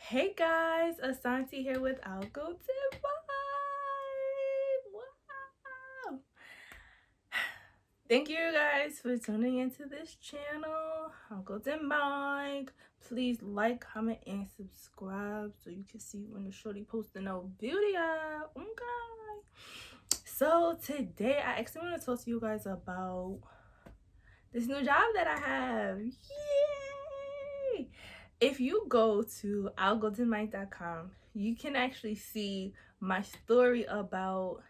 Hey guys, Asante here with I'll Go to Wow. Thank you guys for tuning into this channel. I'll Go to Mike. Please like, comment, and subscribe so you can see when the shorty posting no video. Okay. So today I actually want to talk to you guys about this new job that I have. Yay! If you go to ourgoldenmic.com, you can actually see my story about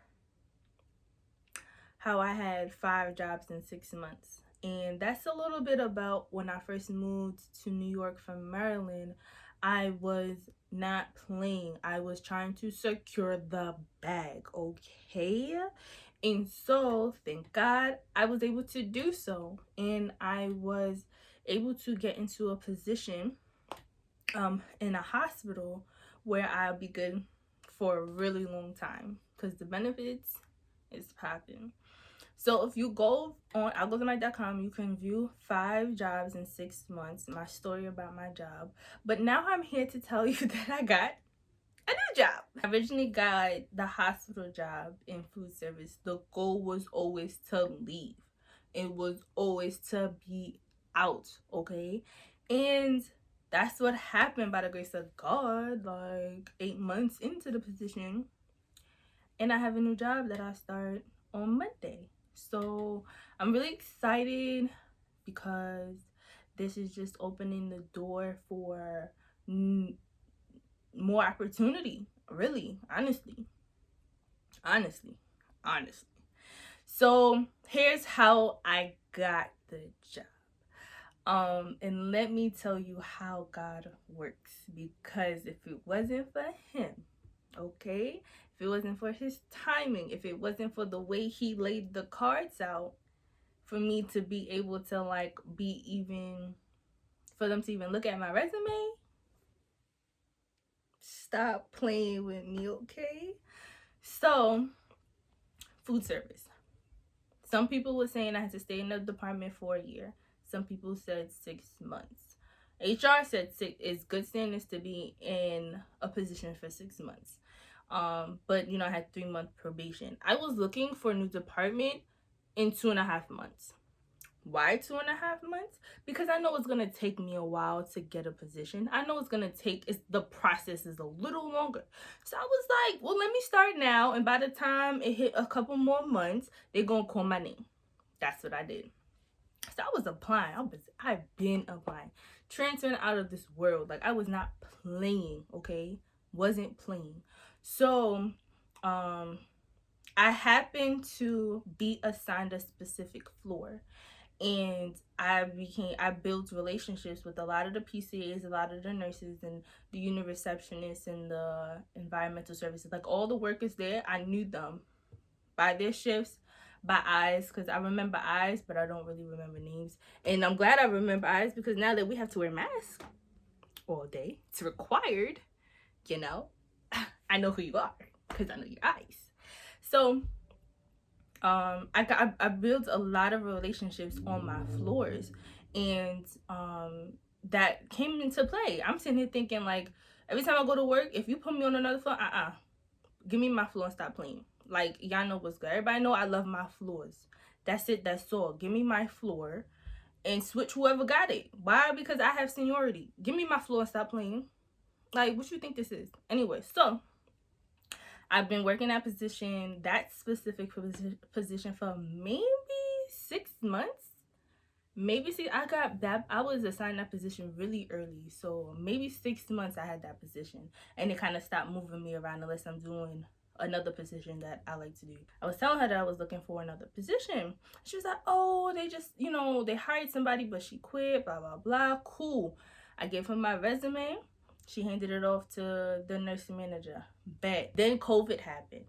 how I had 5 jobs in 6 months. And that's a little bit about when I first moved to New York from Maryland. I was not playing. I was trying to secure the bag, okay? And so, thank God, I was able to do so. And I was able to get into a position in a hospital where I'll be good for a really long time because the benefits is popping. So if you go on ourgoldenmic.com, you can view 5 jobs in 6 months, my story about my job. But now I'm here to tell you that I got a new job. I originally got the hospital job in food service. The goal was always to leave. It was always to be out, okay? And that's what happened by the grace of God, like 8 months into the position. And I have a new job that I start on Monday. So I'm really excited because this is just opening the door for more opportunity, really, honestly. So here's how I got the job. And let me tell you how God works, because if it wasn't for him, okay, if it wasn't for his timing, if it wasn't for the way he laid the cards out for me to be able to for them to even look at my resume, stop playing with me, okay? So, food service. Some people were saying I had to stay in the department for a year. Some people said 6 months. HR said it's good standards to be in a position for 6 months. But I had 3-month probation. I was looking for a new department in 2.5 months. Why 2.5 months? Because I know it's gonna take me a while to get a position. I know the process is a little longer. So I was like, well, let me start now, and by the time it hit a couple more months, they're gonna call my name. That's what I did. So I was applying. I've been applying, transferring out of this world. Like, I was not playing, okay? Wasn't playing. So, I happened to be assigned a specific floor, and I built relationships with a lot of the PCAs, a lot of the nurses, and the unit receptionists, and the environmental services. Like, all the workers there, I knew them by their shifts, by eyes, because I remember eyes, but I don't really remember names. And I'm glad I remember eyes, because now that we have to wear masks all day, it's required, I know who you are because I know your eyes. So I built a lot of relationships on my floors, and that came into play. I'm sitting here thinking, like, every time I go to work, if you put me on another floor, give me my floor and stop playing. Like, y'all know what's good. Everybody know I love my floors. That's it. That's all. Give me my floor and switch whoever got it. Why? Because I have seniority. Give me my floor and stop playing. Like, what you think this is? Anyway, so I've been working that specific position for maybe 6 months. Maybe, see, I was assigned that position really early. So maybe 6 months I had that position. And it kind of stopped moving me around unless I'm doing another position that I like to do. I was telling her that I was looking for another position. She was like, oh, they just, they hired somebody, but she quit, blah, blah, blah. Cool. I gave her my resume. She handed it off to the nursing manager. Bet. Then COVID happened.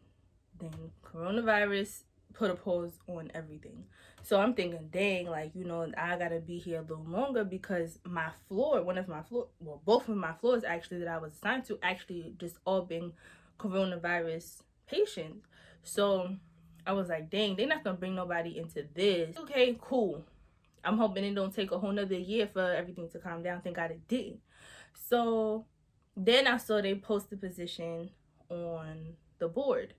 Then coronavirus put a pause on everything. So I'm thinking, dang, like, I gotta be here a little longer, because both of my floors actually that I was assigned to actually just all been coronavirus patients. So I was like, dang, they're not gonna bring nobody into this. Okay, cool. I'm hoping it don't take a whole nother year for everything to calm down. Thank God it did. So Then I saw they post the position on the board,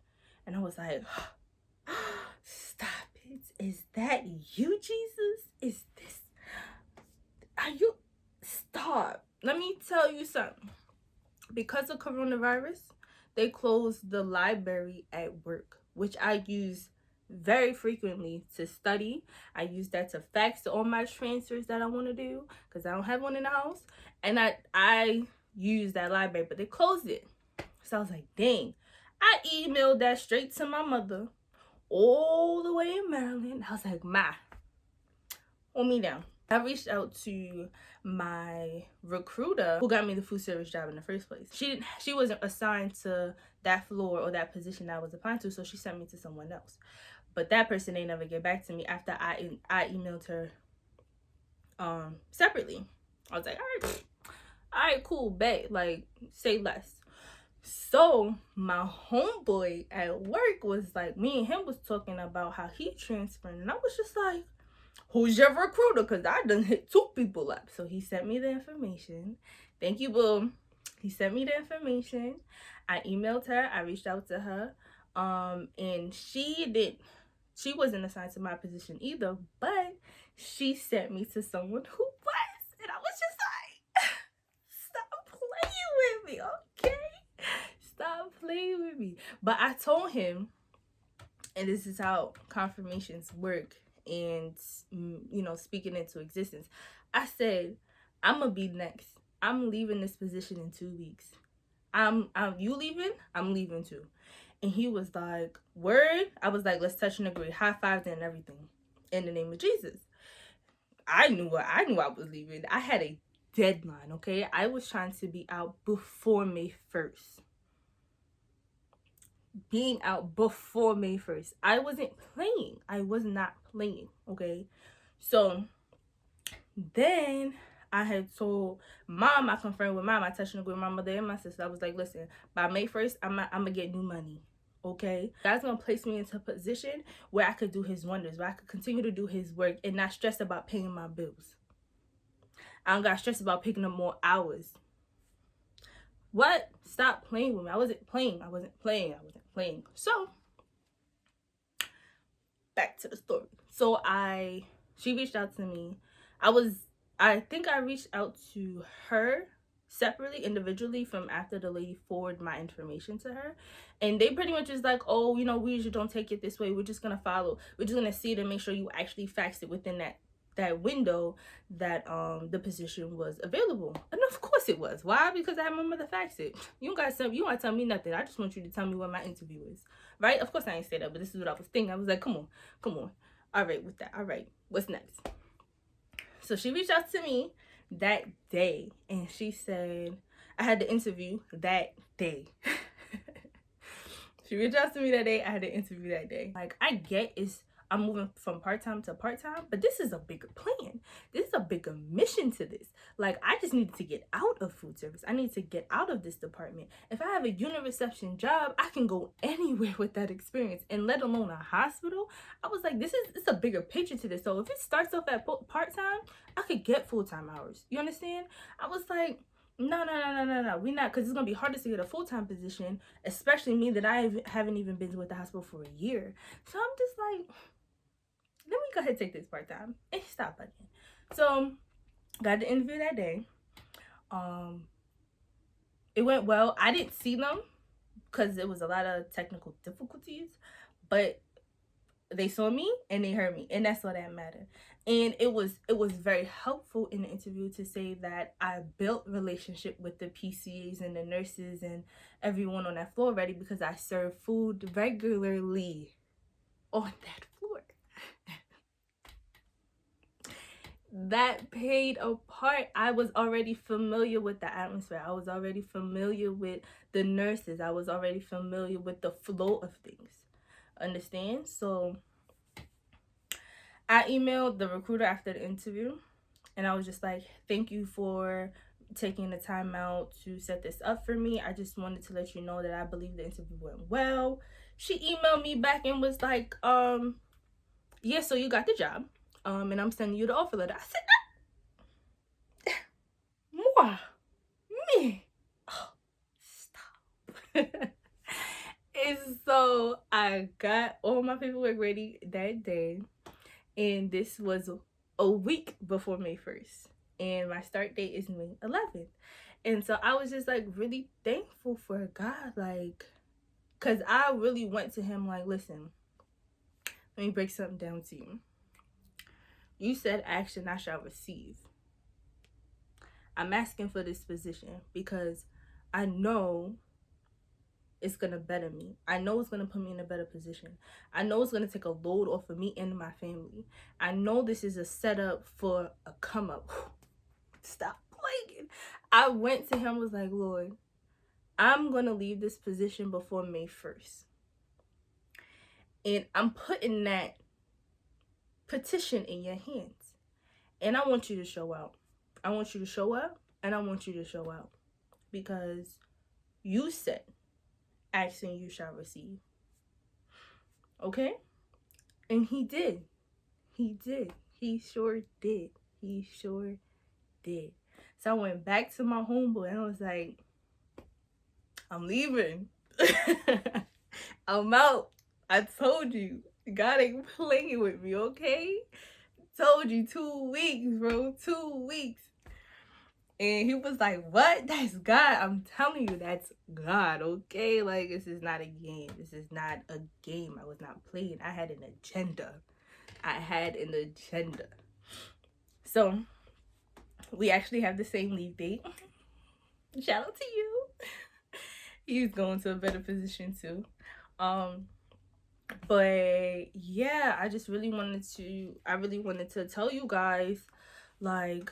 and I was like, stop it. Is that you, Jesus? Is this, are you, stop. Let me tell you something. Because of coronavirus, they closed the library at work, which I use very frequently to study. I use that to fax all my transfers that I want to do because I don't have one in the house. And I use that library, but they closed it. So I was like, dang. I emailed that straight to my mother all the way in Maryland. I was like, Ma, hold me down. I reached out to my recruiter who got me the food service job in the first place. She wasn't assigned to that floor or that position I was applying to, so she sent me to someone else. But that person ain't never get back to me after I emailed her separately. I was like, all right, cool, bet. Like, say less. So my homeboy at work was like, me and him was talking about how he transferred, and I was just like, who's your recruiter? Because I done hit 2 people up. So he sent me the information. Thank you, boo. He sent me the information. I emailed her. I reached out to her. And she wasn't assigned to my position either, but she sent me to someone who was. And I was just like, stop playing with me, okay? Stop playing with me. But I told him, and this is how confirmations work, and speaking into existence, I said, I'm gonna be next. I'm leaving this position in 2 weeks. You leaving? I'm leaving too. And he was like, word? I was like, let's touch and agree. High fives and everything in the name of Jesus. I knew I was leaving. I had a deadline, okay? I was trying to be out before May 1st. Being out before May 1st. I wasn't playing. I was not playing, okay? So then I had told Mom, I confirmed with Mom, I touched and agreed with my mother and my sister. I was like, listen, by May 1st, I'm gonna get new money, okay? God's gonna place me into a position where I could do his wonders, where I could continue to do his work and not stress about paying my bills. I don't got stressed about picking up more hours. What? Stop playing with me. I wasn't playing. So, back to the story. So she reached out to me. I think I reached out to her separately, individually, from after the lady forwarded my information to her. And they pretty much is like, oh, we usually don't take it this way. We're just going to follow. We're just going to see it and make sure you actually faxed it within that window that the position was available. And of course it was. Why? Because I had my mother fax it. You want to tell me nothing. I just want you to tell me what my interview is. Right? Of course I ain't say that, but this is what I was thinking. I was like, come on. All right, with that. All right, what's next? So she reached out to me that day, and she said, I had the interview that day. She reached out to me that day. I had the interview that day. Like, I get I'm moving from part-time to part-time, but this is a bigger plan. This is a bigger mission to this. Like, I just needed to get out of food service. I need to get out of this department. If I have a unit reception job, I can go anywhere with that experience, and let alone a hospital. I was like, it's a bigger picture to this. So if it starts off at part-time, I could get full-time hours. You understand? I was like, no, we're not, because it's going to be harder to get a full-time position, especially me that I haven't even been with the hospital for a year. So I'm just like, let me go ahead and take this part-time and stop bugging. So got the interview that day. It went well. I didn't see them because it was a lot of technical difficulties, but they saw me and they heard me, and that's all that mattered. And it was very helpful in the interview to say that I built relationship with the PCAs and the nurses and everyone on that floor already, because I serve food regularly on that floor. That played a part. I was already familiar with the atmosphere. I was already familiar with the nurses. I was already familiar with the flow of things. Understand? So I emailed the recruiter after the interview, and I was just like, thank you for taking the time out to set this up for me. I just wanted to let you know that I believe the interview went well. She emailed me back and was like, yeah, so you got the job, and I'm sending you the offer letter. I said, moi, me. And so I got all my paperwork ready that day, and this was a week before May 1st, and my start date is May 11th. And so I was just like really thankful for God, like, because I really went to him like, listen, let me break something down to you. You said, ask and I shall receive. I'm asking for this position because I know it's gonna better me. I know it's gonna put me in a better position. I know it's gonna take a load off of me and my family. I know this is a setup for a come up. Stop playing. I went to him, was like, Lord, I'm gonna leave this position before May 1st. And I'm putting that petition in your hands. And I want you to show out. I want you to show up, and I want you to show out. Because you said, ask and you shall receive. Okay? And he did. He did. He sure did. He sure did. So I went back to my homeboy and I was like, I'm leaving. I'm out. I told you. God ain't playing with me, okay? Told you 2 weeks, bro. 2 weeks. And he was like, what? That's God. I'm telling you, that's God, okay? Like, this is not a game. This is not a game. I was not playing. I had an agenda. So, we actually have the same leave date. Shout out to you. He's going to a better position, too. But, yeah, I really wanted to tell you guys, like,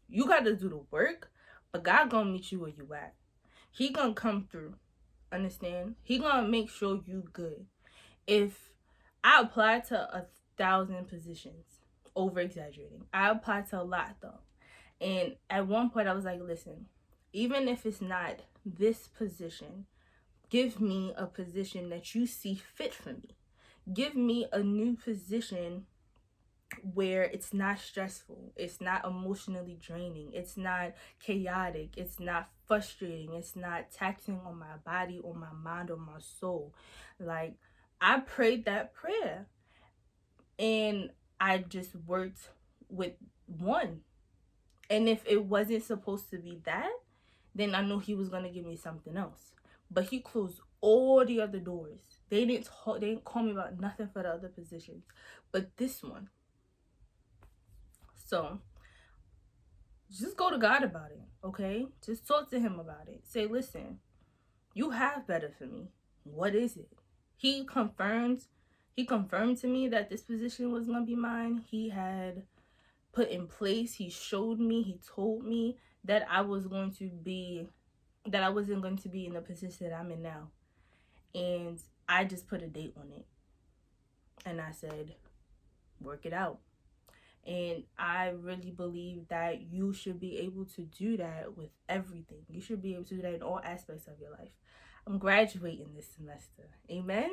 you got to do the work, but God gonna meet you where you at. He gonna come through. Understand? He gonna make sure you good. If I applied to 1,000 positions, over exaggerating. I applied to a lot though. And at one point I was like, listen, even if it's not this position, give me a position that you see fit for me. Give me a new position where it's not stressful, it's not emotionally draining, it's not chaotic, it's not frustrating, it's not taxing on my body or my mind or my soul. Like, I prayed that prayer and I just worked with one. And if it wasn't supposed to be that, then I knew he was going to give me something else. But he closed all the other doors. They didn't call me about nothing for the other positions, but this one. So, just go to God about it, okay? Just talk to him about it. Say, listen, you have better for me. What is it? He confirmed to me that this position was going to be mine. He had put in place, he showed me, he told me that I wasn't going to be in the position that I'm in now. And I just put a date on it. And I said, work it out. And I really believe that you should be able to do that with everything. You should be able to do that in all aspects of your life. I'm graduating this semester. Amen?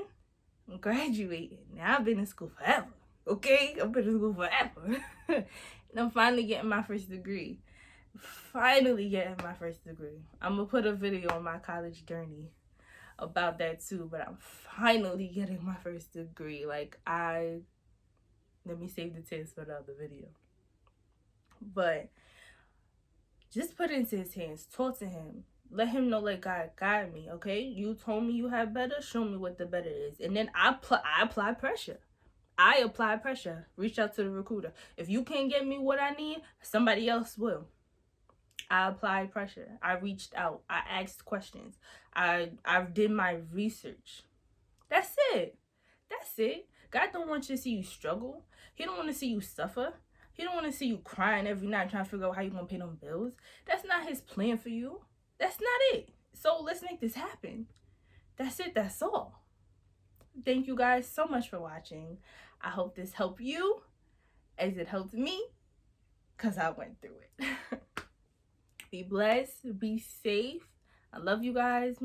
I'm graduating. Now, I've been in school forever. Okay? I've been in school forever. And I'm finally getting my first degree. I'm going to put a video on my college journey about that too. But I'm finally getting my first degree. Let me save the tears for the other video. But just put it into his hands. Talk to him. Let him know, like, God guide me, okay? You told me you have better. Show me what the better is. And then I apply pressure. Reach out to the recruiter. If you can't get me what I need, somebody else will. I applied pressure. I reached out. I asked questions. I did my research. That's it. God don't want you to see you struggle. He don't want to see you suffer. He don't want to see you crying every night trying to figure out how you're going to pay them bills. That's not his plan for you. That's not it. So let's make this happen. That's it. That's all. Thank you guys so much for watching. I hope this helped you as it helped me, because I went through it. Be blessed. Be safe. I love you guys.